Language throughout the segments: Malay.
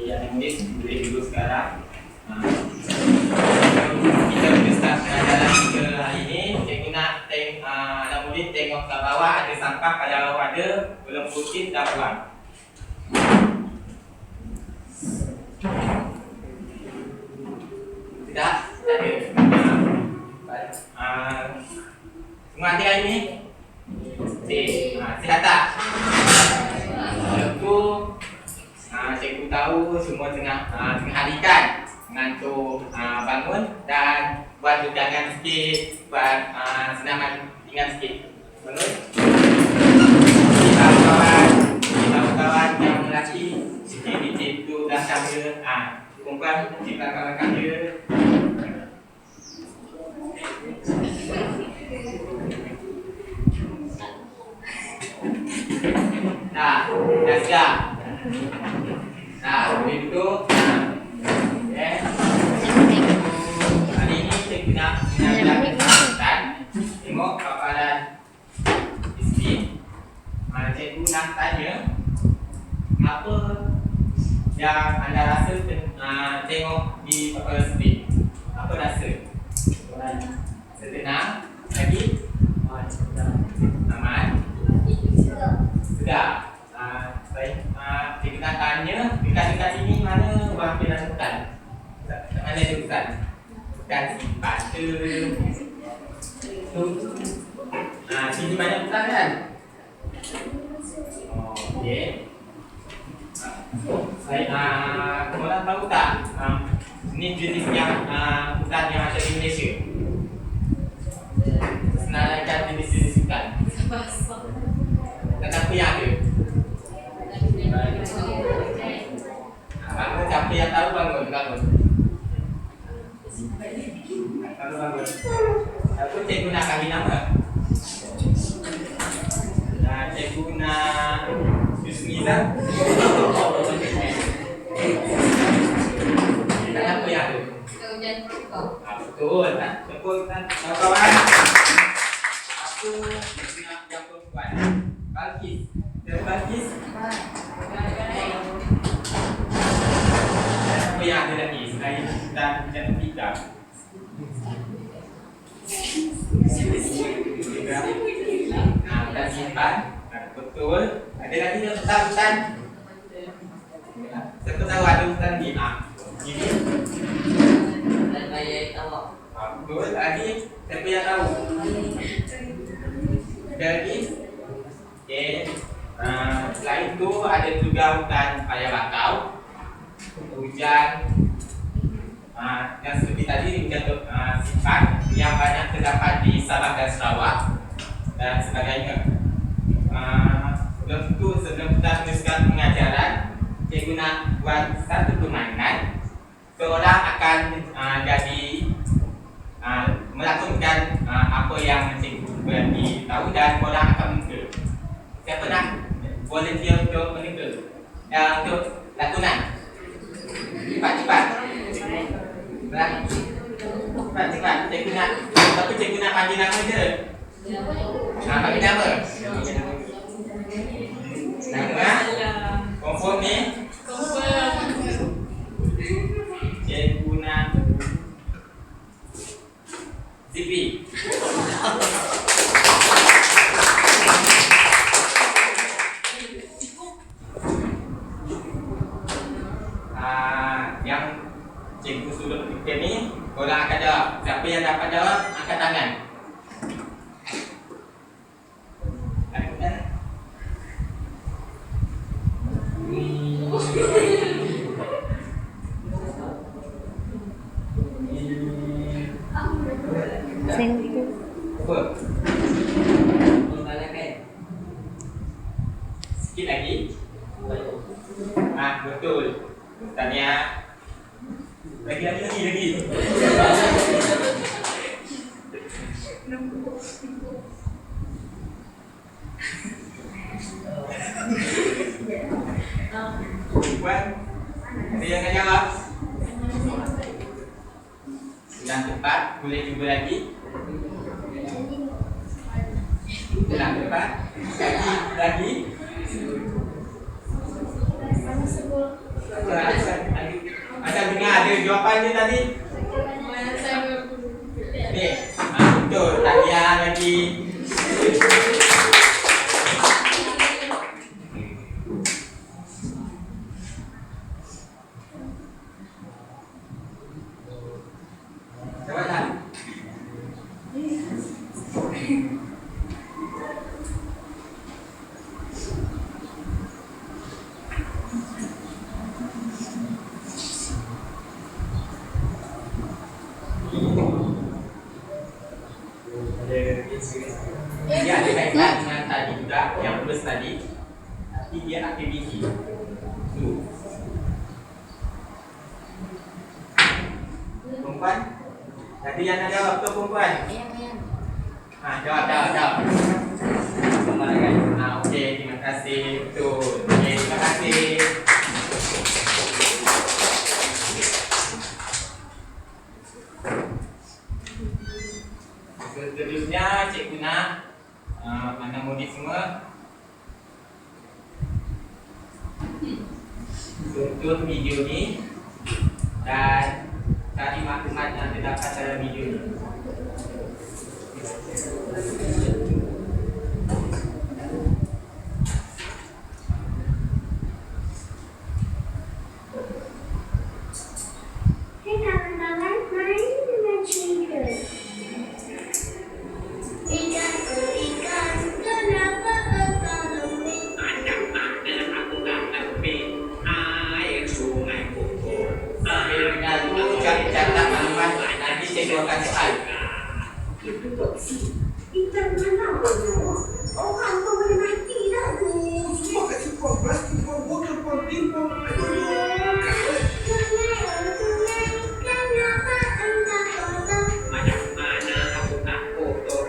yang nulis boleh dulu sekarang. Kita boleh start pelajaran kita hari ini. Cikgu nak anak murid tengok kat bawah ada sampah, kalau ada belum putih dah buang. Tidak ada. Semua hati hari ini? Sihat tak? Lepas cikgu tahu semua tengah hari kan, ngantuk bangun dan buat udangan sikit, buat senaman ringan sikit. Bangun. Kawan-kawan yang lelaki, cikgu dah sama. Perempuan, cikgu rakan-rakan dia. Dah siap. Boleh duduk. Okay. Hari ini cikgu nak mengajarkan tengok paparan isteri. Cikgu nak tanya apa yang anda rasa tengok di paparan isteri. Apa rasa? Senang. Lagi? Aman. Sudah. Baik. Cikgu nak tanya dekat-dekat sini mana orang pilihan hutan? Mana ada hutan? Hutan simpan tu. Sini banyak hutan kan? Okey. Baik. Korang tahu tak? Ini jenis yang hutan yang ada di Malaysia. Senaraikan jenis-jenis hutan. Tetapi yang ada. Bangun, siapa yang tahu bangun? Bangun. Apa cikgu nak bagi nama? Cikgu nak Yusmizan. Apa yang ada? Betul. Betul kan? Kawan-kawan. Aku nak yang perempuan. Balkis. Balkis. Apa yang ada lagi selain dan hitam? Dan simpan. Betul. Ada lagi yang hutan-hutan. Siapa tahu ada hutan ni? Ini. Dan bayar tahu. Betul. Lagi siapa yang tahu? Lagi. Okey. Selain itu ada juga hutan paya bakau, hujan yang seperti tadi hujan simpan yang banyak terdapat di Sabah dan Sarawak dan sebagainya. Sebelum kita teruskan pengajaran, cikgu nak buat satu permainan. Seorang akan melakukan apa yang cikgu beri tahu dan orang akan meneka. Siapa nak volunteer untuk meneka? Untuk lakonan. Cepat. Cepat. Cikgu nak. Tapi cikgu nak panggil nama je. Panggil nama. Nama. Confirm ni. Cikgu nak Zipi. Yang cikgu sudah fikir ni, korang akan jawab. Siapa yang dapat jawab, angkat tangan. Apa? Sikit lagi. Betul. Tanya. Lagi. Puan, ada yang nak jawab? Sudah tepat, boleh cuba lagi. Sudah tepat, lagi. jawapannya tadi? Nih, betul. Tahniah lagi. Coba tak? Dia ada kaitan dengan tadi juga yang plus tadi, tapi dia aktiviti. Perempuan? Tadi yang ada jawab tu perempuan? Jawab. Sama lagi. Okey, terima kasih. Betul. Okey, terima kasih. Seterusnya cikgu nak mana murid semua tonton video ni dan cari maklumat yang terdapat dalam video ni. Hai kawan-kawan, mari dengan cerita. Ikan, kenapa engkau lembik? Aku tak lembik. Air sungai kotor. Sambil mengaku cari catat maklumat, nanti cikgu akan soal. Itu toksi. Ikan mana bodoh? Orang tu boleh mati dah tu. Semua kat sini pun plastik pun botol pun tin pun. Sungai, kenapa engkau kotor? Macam mana aku tak kotor?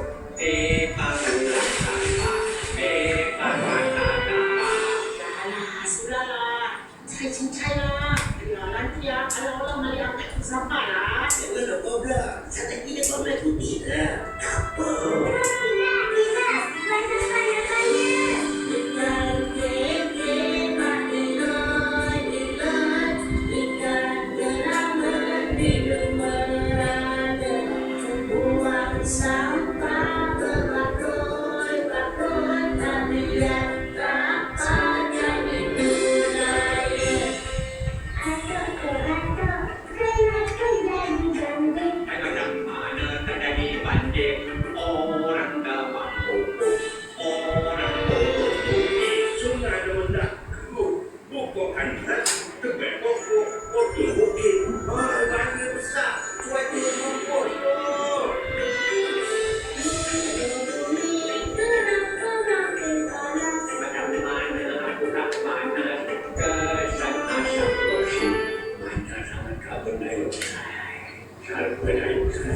Panggilan sampah. Sudahlah, sudahlah. Cai-cai lah. Ya, nanti ya. Kalau orang melihat tak sampah lah. Jangan ada problem. Saya tak kira kau boleh putih lah. Apa? Tidak, banyak-banyak. Ikan keke mati loy, ikan geraman hidup merana. Buang sampah berbakoy, tapi lihat apa jadi budaya. Kenapa jadi gandeng? Kadang mana terjadi banjir, orang dapat pokok, orang pokok bumi. Sungai dondak, pokok hantar, tebak pokok, pokok bukit. Banjir besar, cuaca memburuk. Macam mana aku tak panas, kesan asap bersih. Mana sangat kabel dioksida. Sulfur dioksida,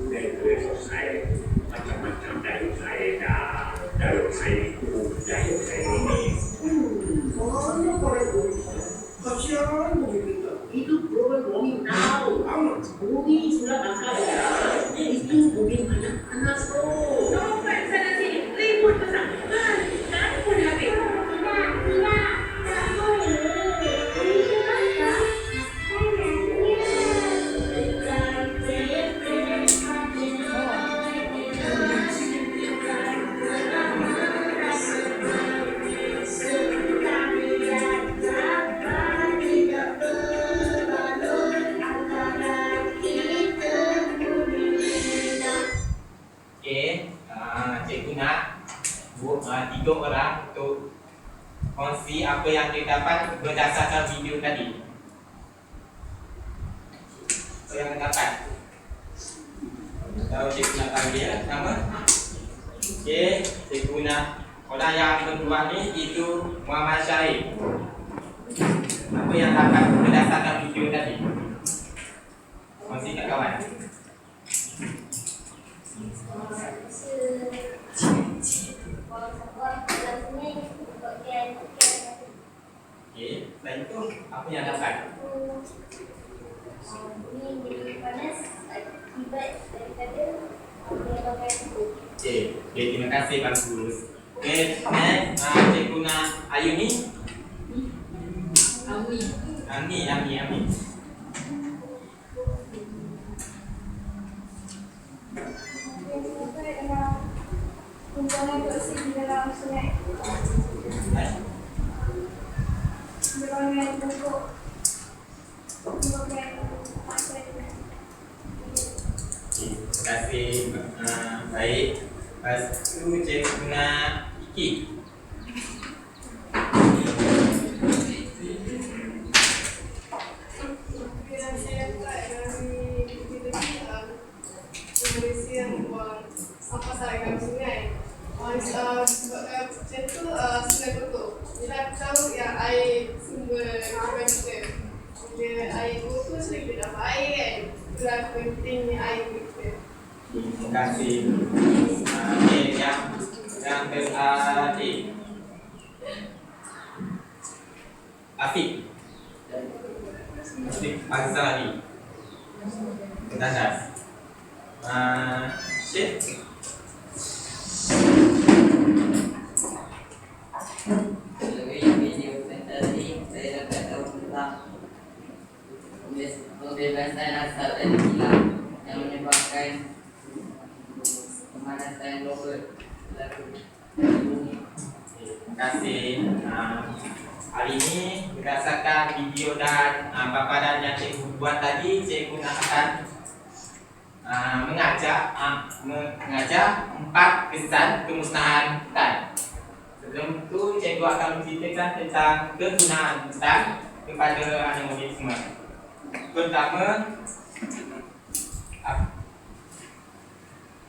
nitrous oxide, macam-macam dioksida. Dioksida ini. Mana korang bumi? Kasihan bumi kita. Itu global warming now. Bumi sudah tak kaya. Itu bumi banyak panas bro. Sampai sana sini, ribut besar. Kan pun habis. Tidak, tak boleh. Itu apa? Okey, cikgu nak tiga orang untuk kongsi apa yang dia dapat berdasarkan video tadi. Apa yang dia dapat? Tahu cikgu nak panggil nama? Okey, cikgu nak orang yang kedua ni itu Muhammad Syahid. Apa yang dapat berdasarkan video tadi? Kongsi kat kawan. Okey, selain itu apa yang dapat? Ini jadi panas akibat daripada menyebabkan itu. Okey, terima kasih bagus. Okey, next cikgu nak Ayuni. Ami. Buang bersih di dalam sungai. Berangkat untuk berangkat pasir. Terima kasih. Baik. Lepas tu cikgu guna Iki. Sampah saringan sungai. Sebabkan macam tu sungai kotor. Bila aku tahu yang air sumber kehidupan kita. Bila air kotor sudah kita dapat air kan. Itulah pentingnya air kita. Terima kasih. Okey, yang terakhir. Afiq. Afiq Azhari. Kedadas. Syed. Melalui video tadi, saya dapat tahu tentang pembebasan asap dan kilat yang menyebabkan pemanasan global berlaku di bumi. Terima kasih. Hari ini berdasarkan video dan paparan yang cikgu buat tadi, cikgu nak akan mengajar 4 kesan kemusnahan hutan. Sebelum itu, cikgu akan menceritakan tentang kegunaan hutan kepada anak murid semua. Pertama,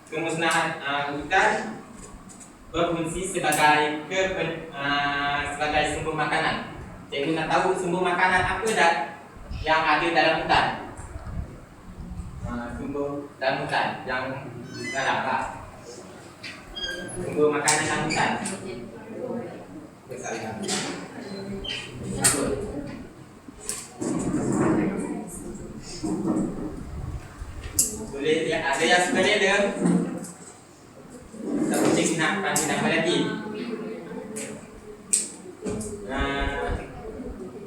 kemusnahan hutan berfungsi sebagai sebagai sumber makanan. Cikgu nak tahu sumber makanan apa dah yang ada dalam hutan. Sumber dalam hutan yang dalam lah. Sumber makanan dalam hutan. Bersalah. Boleh ada yang suka dia. Tak boleh nak panggil apa lagi.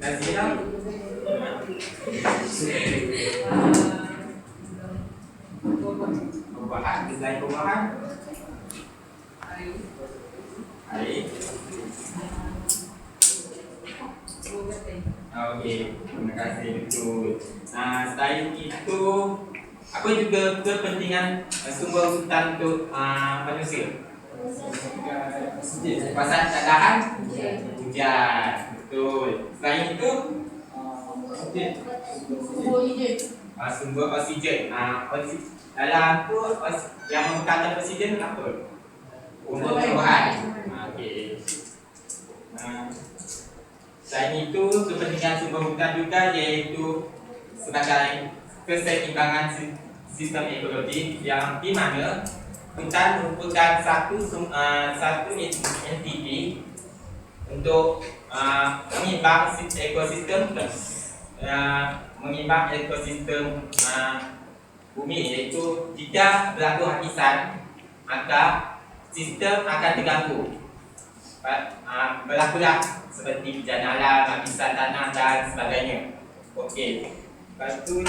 Nazira. Buah-buahan, selain buah-buahan. Air. Okey, terima kasih betul. Selain itu, apa juga kepentingan sumber hutan untuk manusia? Pasal tak tahan hujan. Betul. Selain itu, sumber oksigen. Dalam tu yang membukakan oksigen apa? Tumbuh-tumbuhan. Okey. Selain itu, kepentingan sumber hutan juga iaitu sebagai keseimbangan sistem ekologi yang di mana hutan merupakan satu entiti untuk mengimbang ekosistem bumi, iaitu jika berlaku hakisan maka sistem akan terganggu. Berlakulah seperti bencana alam, hakisan tanah dan sebagainya. Okey. Lepas tu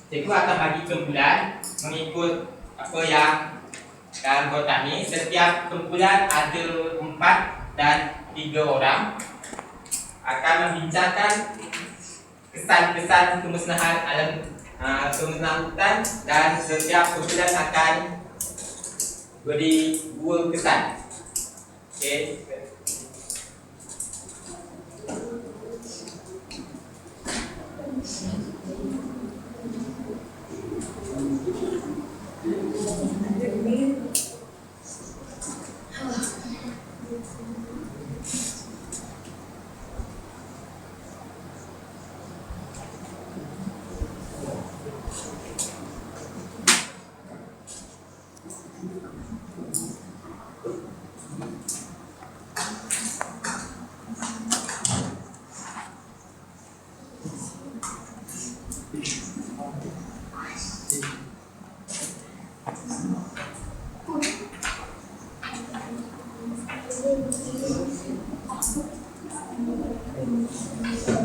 cikgu akan bagi kumpulan mengikut apa yang dalam kotak ni. Setiap kumpulan ada 4 dan 3 orang akan membincangkan kesan-kesan kemusnahan alam, kemusnahan hutan, dan setiap kumpulan akan beri 2 kesan. Okey.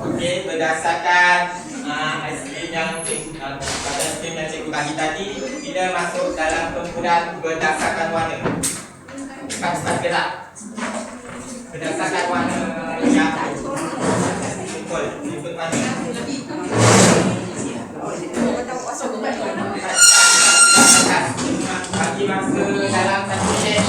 Okey, berdasarkan SPM yang cikgu bagi tadi bila masuk dalam kumpulan berdasarkan warna. Cepat gerak. Berdasarkan warna yang kumpul. Ikut mana? Bagi masa dalam 1 minit.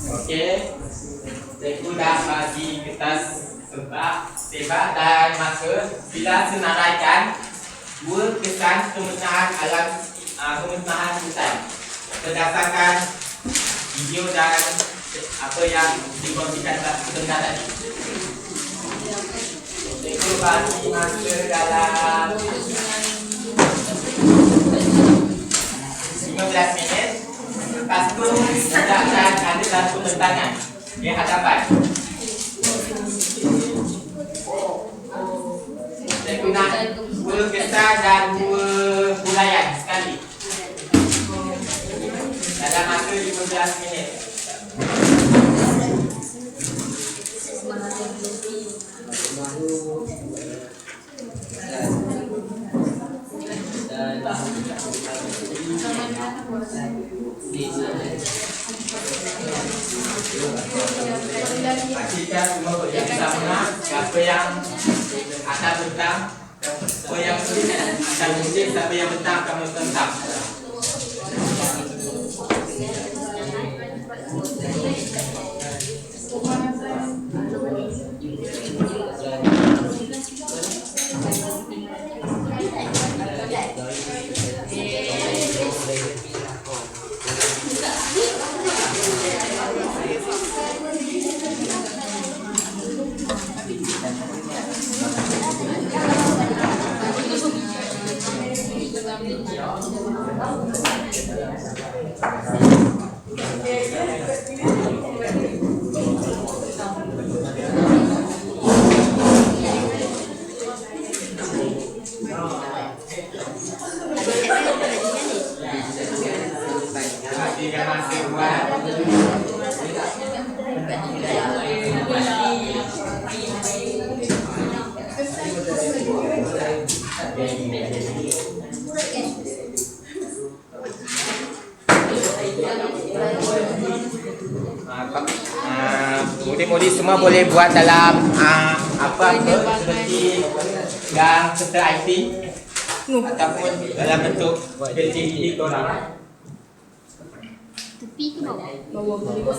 Okey, cikgu dah bagi kertas sebab dan masa bila senaraikan dua kesan kemusnahan alam kemusnahan hutan berdasarkan video dan apa yang dikongsikan sebentar tadi. Cikgu bagi masa dalam 15 minit. Lepas tu hendakkan ada satu tentangan di hadapan. Cikgu nak 2 kesan dan 2 huraian sekali dalam masa 15 minit. Pastikan semua bekerja sama. Siapa yang akan bentang, siapa yang akan musim, siapa yang bentang akan mententang. Murid-murid semua boleh buat dalam apa-apa seperti yang serta IT ataupun dalam bentuk aktiviti korang. Tepi ke bawah? Bawah boleh buat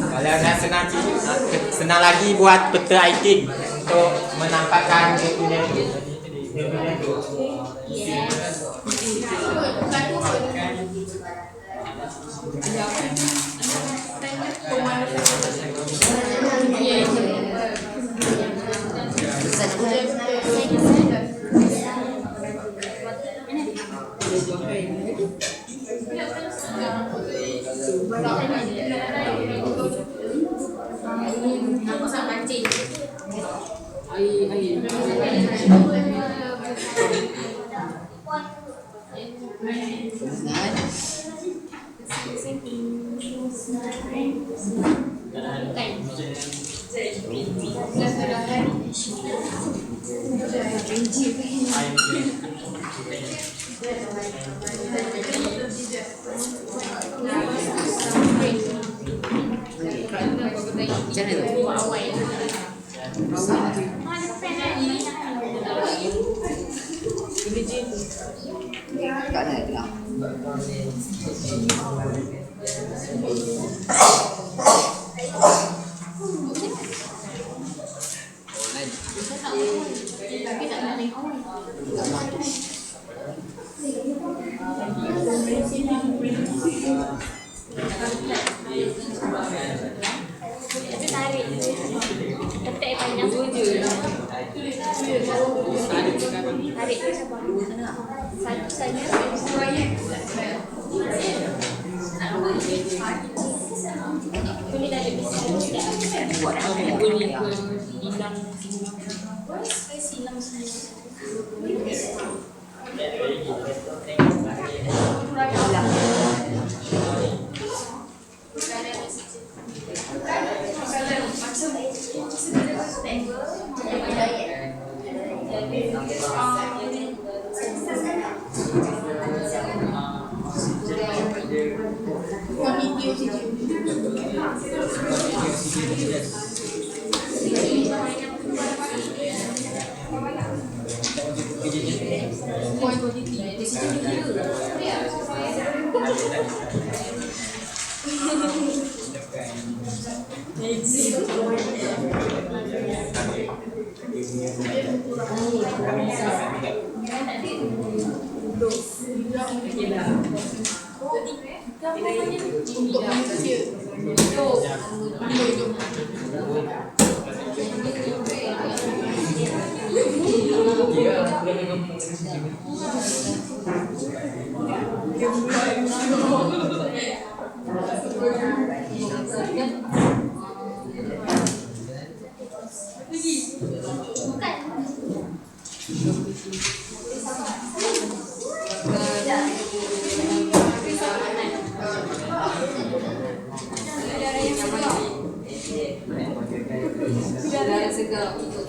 Kalau nak senang lagi buat peta item untuk menampakkan dia punya tu. Aku sama pancing. Terima kasih. Tapi tarik. Ketik panjang. Tarik ke siapa? Satu saja. Kulit ada bisa tidak? Buat apa bunyi ke hilang Silang semua. Darah segar untuk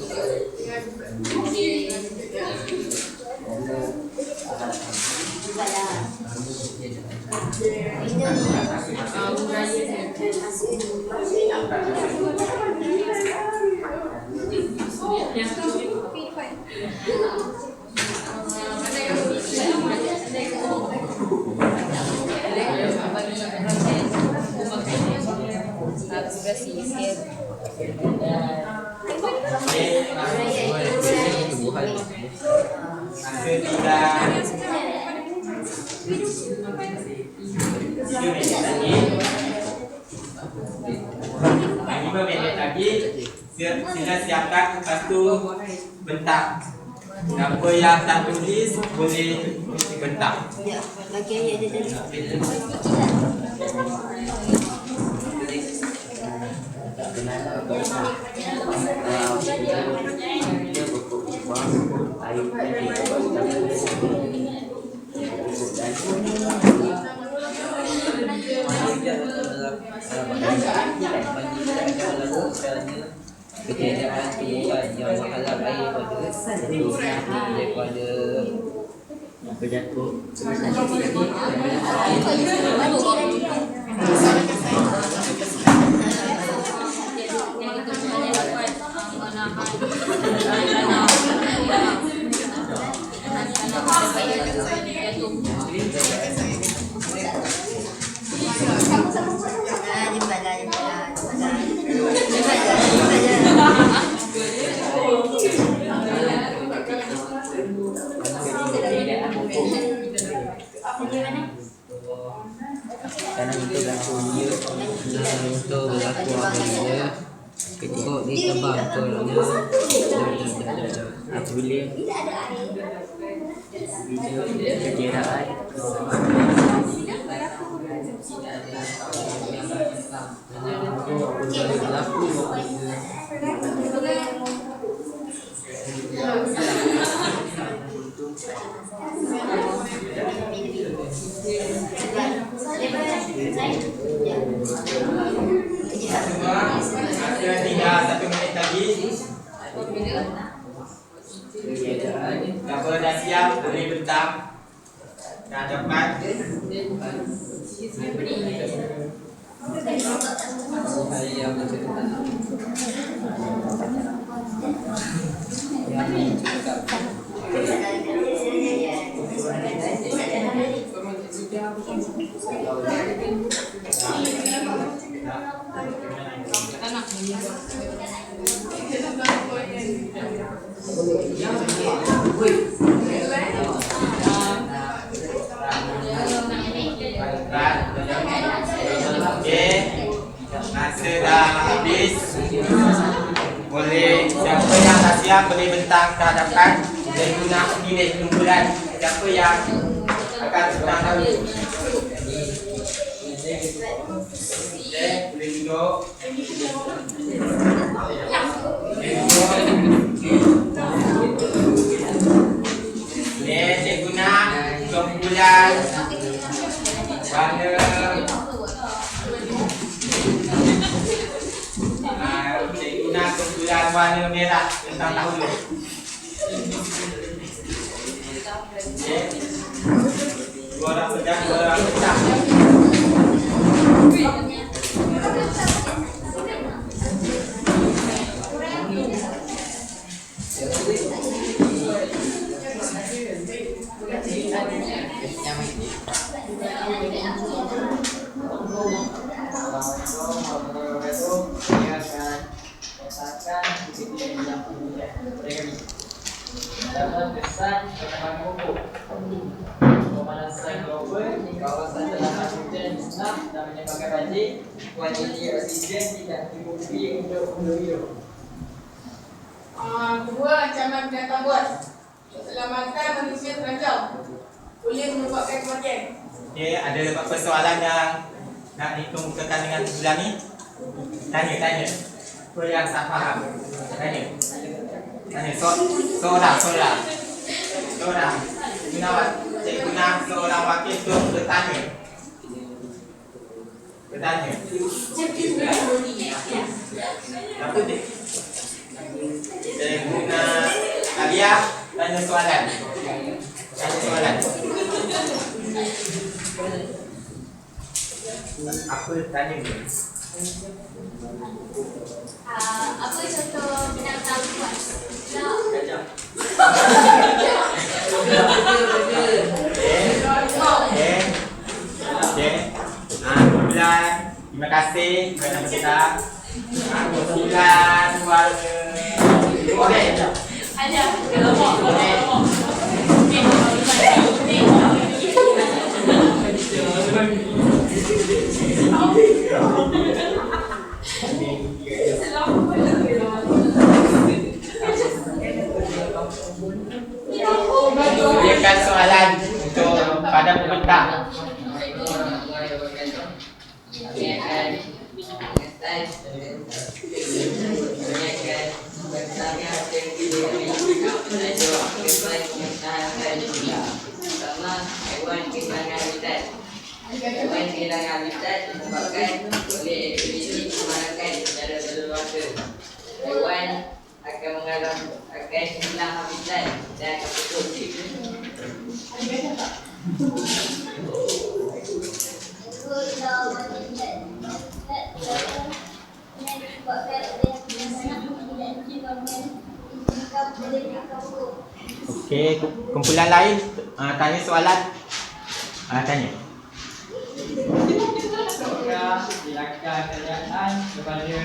Sila siapkan kartu bentang. Apa yang tak tulis boleh bentang. Ya, lagi ayat dia tadi. Kejadian yang menghalang air daripada berjatuh. Karena itu berlaku dia, itu berlaku apabila ketika ditebang tolongnya apabila kekiraan berlaku Ada tinggal 1 menit lagi. Kalau dah siap boleh bentang. Dah dapat. Berat, masa dah habis. Boleh siapa yang tak siap boleh bentang ke hadapan dan guna nilai kumpulan siapa yang akan bentang dahulu. Okey, boleh duduk. Saya guna kumpulan warna saya guna kumpulan warna merah tentang dahulu. Okey. Dua orang pegang, dua orang pegang. Dalam kesan perkembangan pokok pemanasan global di kawasan dalaman hujan Islam dan menyebabkan banjir, kuantiti oksigen tidak terbukti untuk hidup. Kedua, ancaman binatang buas. Keselamatan manusia terancam. Boleh menyebabkan kematian. Okey, ada beberapa soalan yang nak dikemukakan dengan bulan ni? Tanya. Apa yang tak faham? Tanya. Seorang. Saya guna seorang wakil untuk bertanya. Apa dia? Saya guna Alia tanya soalan. Apa tanya ni? Apa contoh binatang buas? Gajah. Okey. Kumpulan. Terima kasih kerana kita. Kumpulan warna. Okey. Ada. Sediakan soalan untuk pada pembentang. Hewan kehilangan habitat disebabkan oleh aktiviti pemanasan secara berleluasa. Hewan akan hilang habitat dan akan putus. Okey, kumpulan lain tanya soalan. Tanya. Semoga dilakukan kenyataan kepada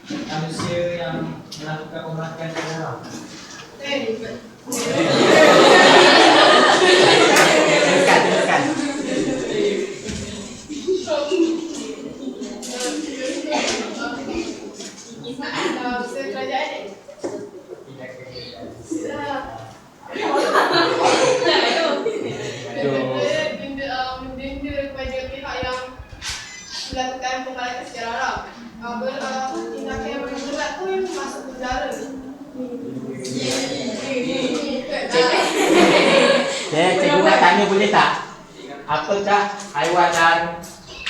manusia yang melakukan pembakaran terlarang. Teruskan. Usaha kerajaan ni. Mendenda kepada pihak yang melakukan pembalakan secara haram. Tindakan yang paling berat pun masuk penjara. Cikgu nak tanya boleh tak? Apakah haiwan dan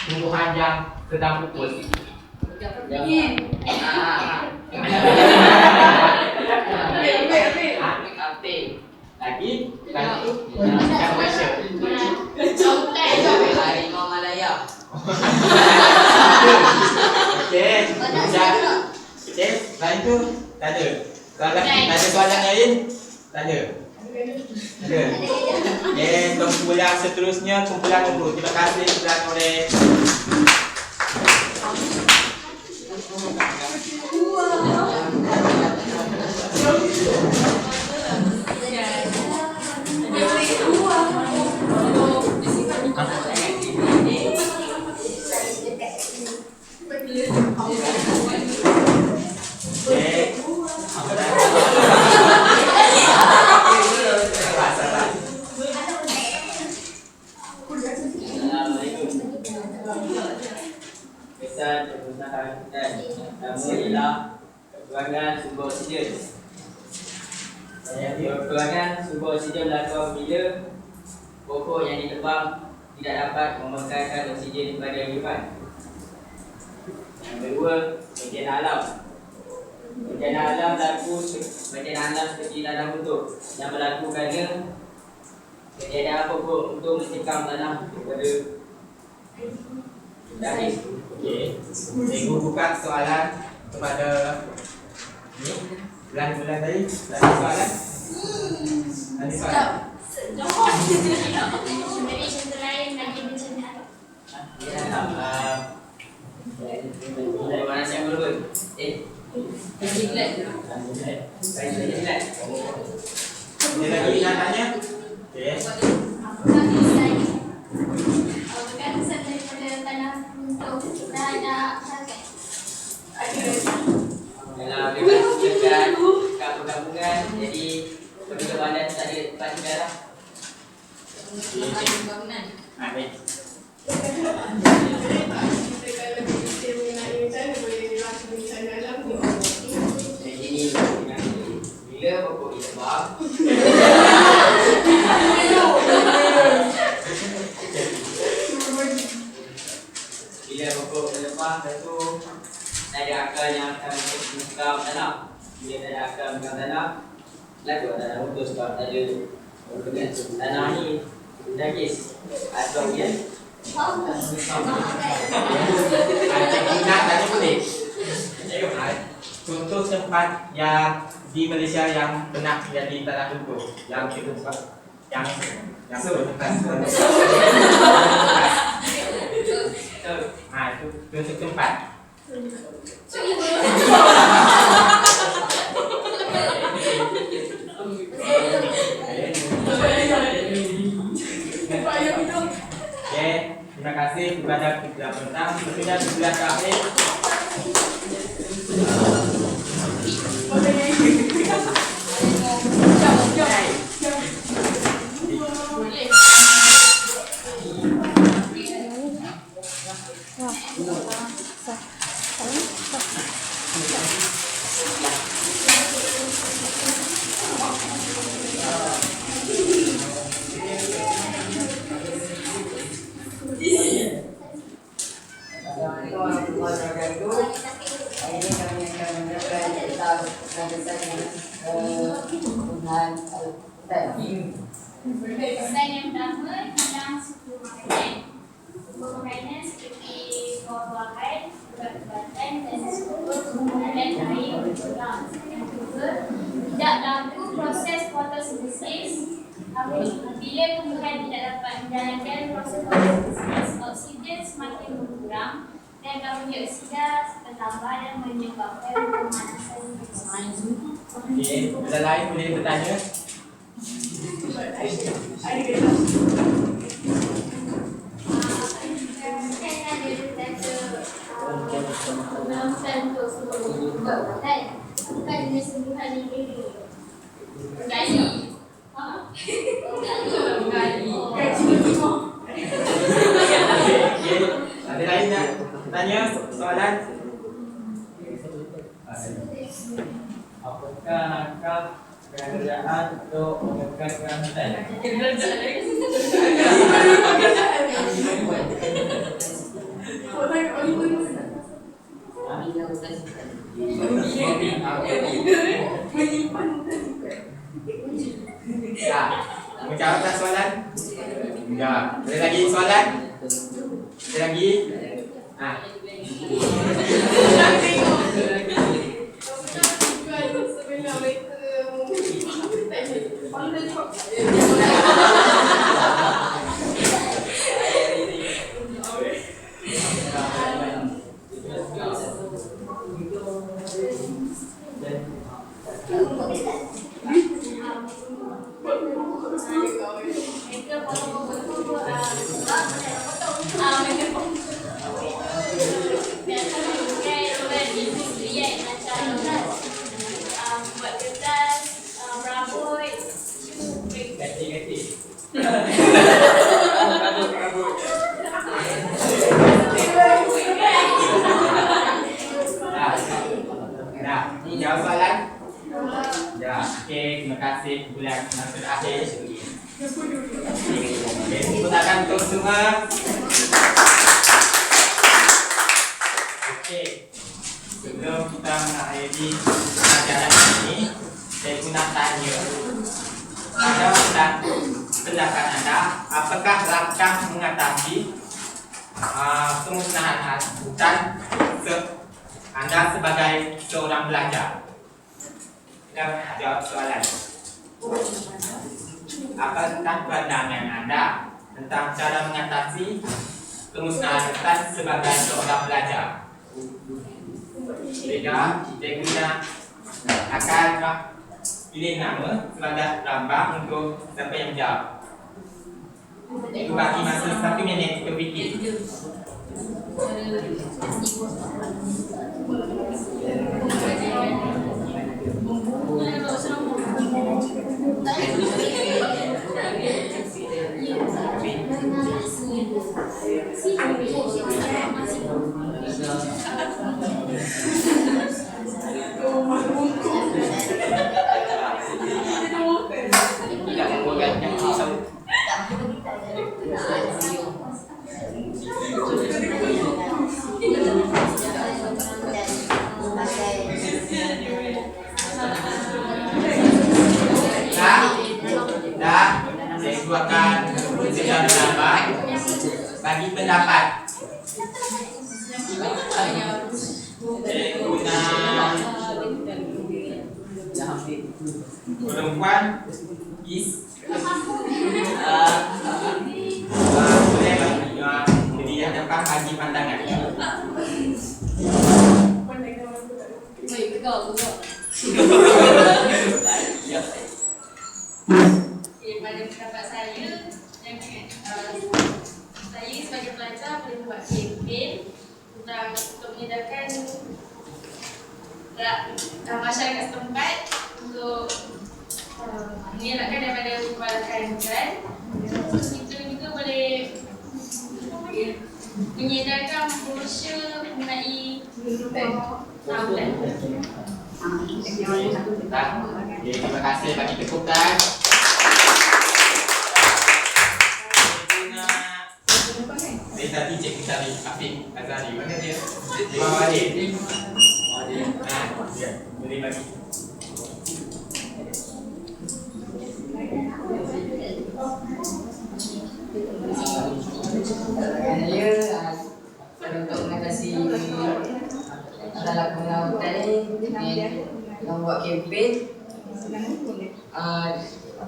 tumbuhan yang sedang pupus? Lagi? Yang Malaysia. Harimau Malaya. Okey. Okey, lain tu tak ada. Kalau ada soalan lain, tak ada. Ada. Okey, kumpulan seterusnya kumpulan nombor. Terima kasih kumpulan oleh Thank you. Kesan penggunaan dan nama ialah kekurangan sumber oksigen. Kekurangan sumber oksigen berlaku bila pokok yang ditebang tidak dapat memekarkan oksigen kepada kehidupan. Yang kedua, bencana alam. Bencana alam berlaku seperti tanah runtuh yang berlaku kerana ketiadaan pokok untuk mencekam tanah kepada dahis. Okey. Cikgu buka soalan kepada ni bulan-bulan tadi. Ada soalan? Ada soalan? Jadi contoh lain lagi bencana alam. Dari mana saya berbuat? Jilat. Ada lagi nak tanya? Okey. Apakah kesan daripada tanah untuk terhadap harga? Dalam dekat perkampungan, jadi penduduk badan tak ada tempat tinggal lah. Bangunan. Baik. Kita kalau berbincang mengenai bencana boleh berlaku bencana alam ni. Jadi ni bila pokok ditebang, bila pokok ditebang, satu ada akar yang akan mengekam tanah. Bila tak ada akar mengekam tanah, lagu tanah runtuh sebab tak ada tanah ni dagis atau dia. Cikgu nak tanya boleh? Cikgu, contoh tempat yang di Malaysia yang pernah terjadi tanah runtuh yang cikgu buat yang bekas. Itu tempat. Okey, terima kasih kepada kita petang. Seterusnya bulan terakhir. Assalamualaikum warahmatullahi wabarakatuh. Hari ini kami akan menerangkan tentang landasan penggunaan Al-Quran. Kesan yang pertama tentang suku makanan. Suku makanan seperti buah-buahan, ubat-ubatan dan sumber penggunaan air berkurang. Yang kedua, tidak laku proses fotosintesis. Bila tumbuhan tidak dapat menjalankan proses fotosintesis, oksigen semakin berkurang dan karbon dioksida bertambah dan menyebabkan pemanasan bumi. Okey, ada lain boleh bertanya? Penampilan untuk seluruh ubat-ubatan bukan jenis tumbuhan yang beda. Gali. Ada lain nak tanya soalan? apakah langkah kerajaan untuk mengekalkan hutan? Ya. Menjawab tak soalan? Ya. Ada lagi soalan? Ada lagi? Sebenarnya mereka Mereka tangan untuk semua. Okey. Sebelum kita mengakhiri pelajaran ini, saya guna tanya. Ada pendapat anda, apakah langkah mengatasi kemusnahan hutan anda sebagai seorang pelajar? Kita jawab soalan. Apakah pandangan anda tentang cara mengatasi kemusnahan hutan sebagai seorang pelajar? Tidak, kita guna akan pilih nama sebagai lambang untuk siapa yang jawab. Itu bagi masa 1 minit berfikir. Tidak membuat yang susah. Saya buatkan secara pendapat bagi pendapat. Saya guna perempuan is boleh jadi hadapan bagi pandangan. Pada pendapat saya, saya sebagai pelajar boleh buat kempen untuk menyedarkan masyarakat setempat untuk mengelakkan daripada pembakaran hutan. Kita juga boleh menyedarkan brosur mengenai hutan. Terima kasih bagi tepukan. Tadi cik kita ni Afiq Azari, mana dia? Imam Adil. Nah, dia boleh bagi. Saya untuk mengatasi masalah penggunaan hutan ni yang buat kempen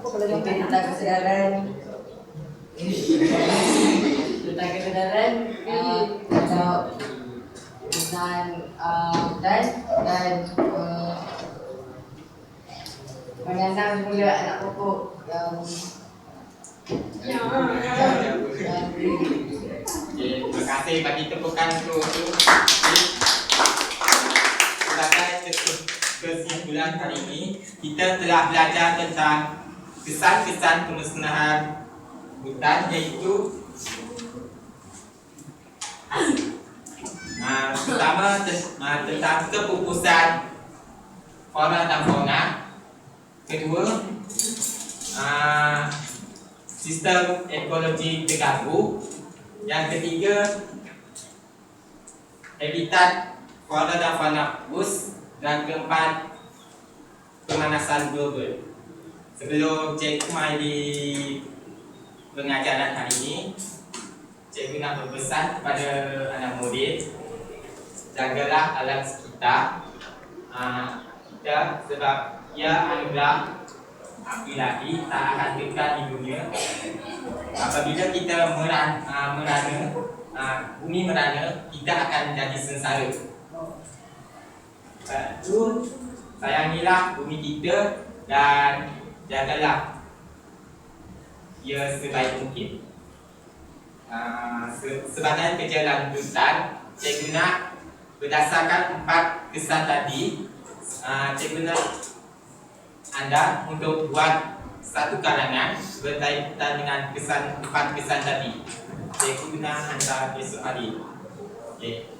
kempen tentang kesedaran atau penggunaan hutan dan menanam semula anak pokok Terima kasih bagi tepukan untuk sebagai kesimpulan hari ini, kita telah belajar tentang kesan-kesan kemusnahan hutan, iaitu pertama tentang kepupusan flora dan fauna, kedua sistem ekologi terganggu, yang ketiga habitat flora dan fauna pupus, dan keempat pemanasan global. Sebelum cikgu mai di pengajaran hari ini, cikgu nak berpesan kepada anak murid, jagalah alam sekitar kita, sebab ia anugerah ilahi tak akan kekal di dunia. Apabila kita merana bumi merana, kita akan jadi sengsara. Itu sayangilah bumi kita dan jagalah ia sebaik mungkin. Sebagai kerja lanjutan, cikgu nak berdasarkan 4 kesan tadi, cikgu nak anda untuk buat satu karangan berkaitan dengan 4 kesan tadi. Cikgu guna anda besok hari. Okey.